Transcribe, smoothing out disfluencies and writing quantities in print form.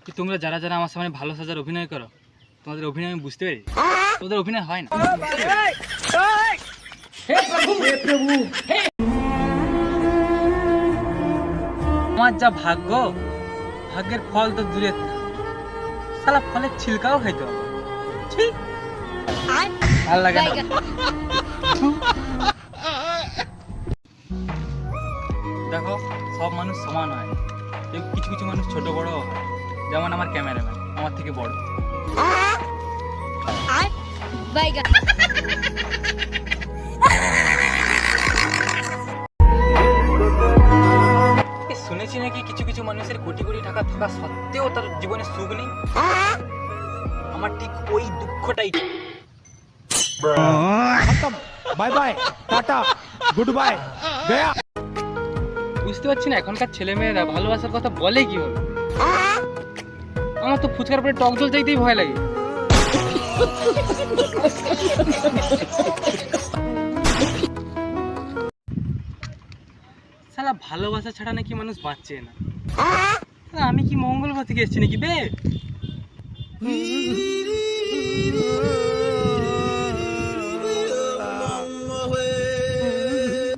কি তোমরা যারা যারা আমার সামনে ভালো সাজার অভিনয় করো, তোমাদের অভিনয় আমি বুঝতে পারি, তোমাদের অভিনয় হয় না। আমার যা ভাগ্য, ভাগ্যের ফল তো দূরে থাক, শালা ফলের ছিলকাও খাইতে হবে। ঠিক ভালো লাগে না। দেখো, সব মানুষ সমান হয়, কিছু কিছু মানুষ ছোট বড় হয়। যেমন আমার ক্যামেরাম্যান আমার থেকে বড়। শুনেছি নাকি কিছু কিছু মানুষের কোটি কোটি টাকা থাকা সত্ত্বেও তার জীবনে সুখ নেই। আমার ঠিক ওই দুঃখটাই। Bye bye, tata, goodbye, গয়া। বুঝতে পারছি না এখনকার ছেলে মেয়েরা ভালোবাসার কথা বলে কি হবে। আমার তো ফুচকার পরে টক জল চাইতেই ভয় লাগে। শালা ভালোবাসা ছাড়া নাকি মানুষ বাঁচছে না। আমি কি মঙ্গলবার থেকে এসেছি নাকি বে?